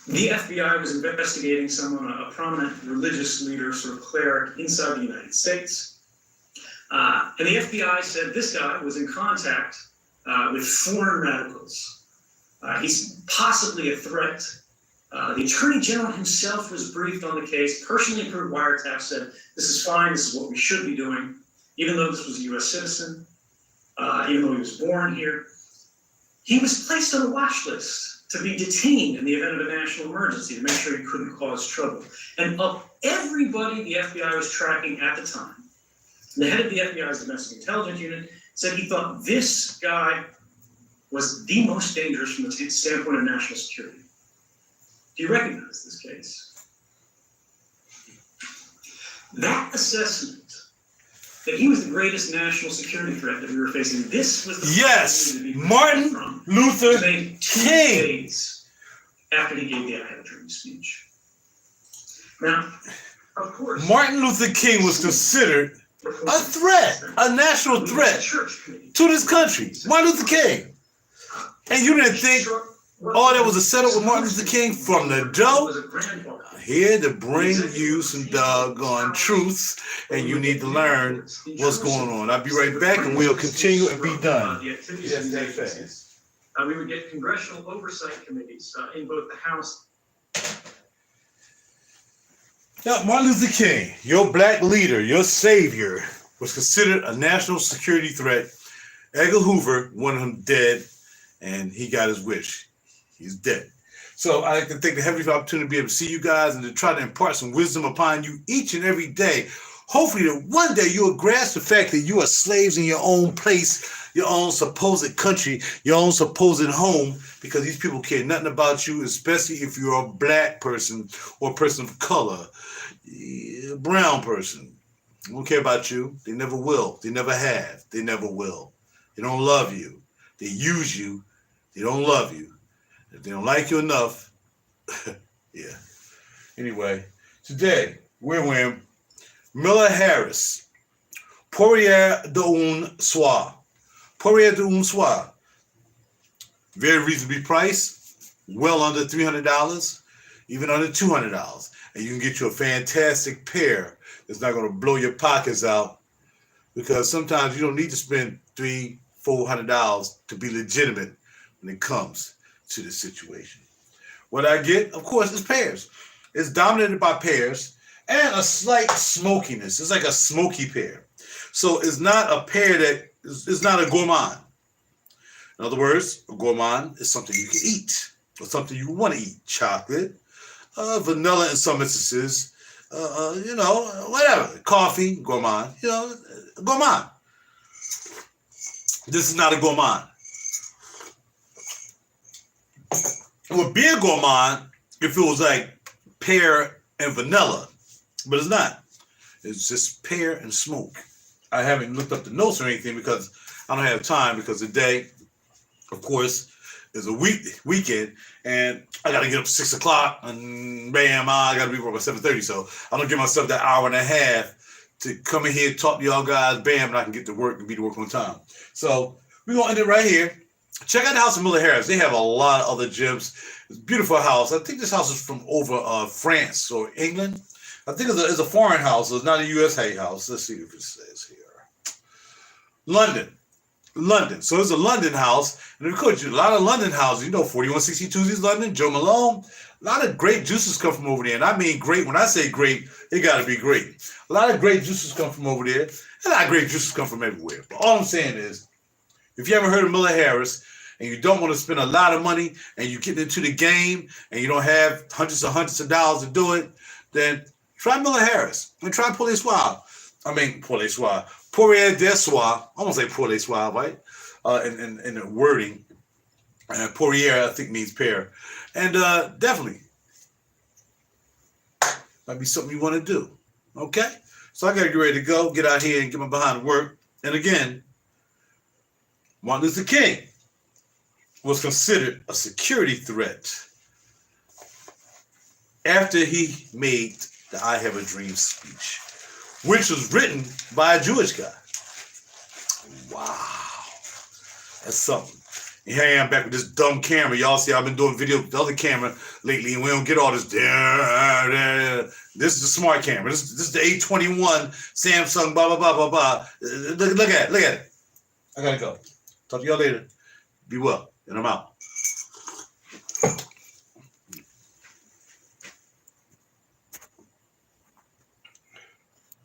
The FBI was investigating someone, a prominent religious leader, sort of cleric inside the United States. And the FBI said this guy was in contact with foreign radicals. He's possibly a threat. The Attorney General himself was briefed on the case, personally approved wiretap, said this is fine, this is what we should be doing, even though this was a U.S. citizen, even though he was born here. He was placed on a watch list to be detained in the event of a national emergency to make sure he couldn't cause trouble. And of everybody the FBI was tracking at the time, the head of the FBI's Domestic Intelligence Unit said he thought this guy was the most dangerous from the standpoint of national security. Do you recognize this case? That assessment, that he was the greatest national security threat that we were facing, this was the yes, Martin Luther King. 2 days after he gave the I Have a Dream speech. Now, of course, Martin Luther King was considered a threat, a national threat to this country. Martin Luther King. And you didn't think, oh, there was a setup with Martin Luther King from the dough? Here to bring you some doggone truths, and you need to learn what's going on. I'll be right back, and we'll continue and be done. We would get congressional oversight committees in both the House. Now, Martin Luther King, your black leader, your savior, was considered a national security threat. Edgar Hoover wanted him dead, and he got his wish. He's dead. So I like to take the heavenly opportunity to be able to see you guys and to try to impart some wisdom upon you each and every day. Hopefully that one day you'll grasp the fact that you are slaves in your own place, your own supposed country, your own supposed home, because these people care nothing about you, especially if you're a black person or a person of color, a brown person. They don't care about you. They never will. They never have. They never will. They don't love you. They use you. They don't love you. If they don't like you enough, yeah. Anyway, today we're wearing Miller Harris, Poirier d'un Soir. Poirier d'un Soir. Very reasonably priced, well under $300, even under $200. And you can get you a fantastic pair that's not going to blow your pockets out, because sometimes you don't need to spend $300-400 to be legitimate when it comes to the situation. What I get, of course, is pears. It's dominated by pears and a slight smokiness. It's like a smoky pear. So it's not a pear that is not a gourmand. In other words, a gourmand is something you can eat or something you want to eat. Chocolate, vanilla in some instances, whatever. Coffee, gourmand, gourmand. This is not a gourmand. It would be a gourmand if it was like pear and vanilla, but it's not. It's just pear and smoke. I haven't looked up the notes or anything because I don't have time, because today, of course, is a weekend, and I got to get up at 6 o'clock, and bam, I got to be work by 7:30. So I don't give myself that hour and a half to come in here, talk to y'all guys, bam, and I can get to work and be to work on time. So we're going to end it right here. Check out the house of Miller Harris. They have a lot of other gems. It's a beautiful house. I think this house is from over France or England. I think it's a foreign house. So it's not a USA house. Let's see if it says here. London. So it's a London house. And of course, a lot of London houses. 4162 is London, Jo Malone. A lot of great juices come from over there. And I mean great. When I say great, it got to be great. A lot of great juices come from over there. And a lot of great juices come from everywhere. But all I'm saying is, if you haven't heard of Miller Harris and you don't want to spend a lot of money and you get into the game and you don't have hundreds of dollars to do it, then try Miller Harris and try Pourier. Poirier des Soir. I almost say Poirier Soir, right? In the wording. Poirier, I think, means pear. And definitely might be something you want to do. Okay? So I got to get ready to go, get out here and get my behind work. And again, Martin Luther King was considered a security threat after he made the I Have a Dream speech, which was written by a Jewish guy. Wow. That's something. And here I am back with this dumb camera. Y'all see I've been doing video with the other camera lately, and we don't get all this. This is the smart camera. This is the A21 Samsung, blah, blah, blah, blah, blah. Look at it. I gotta go. Talk to y'all later. Be well. And I'm out.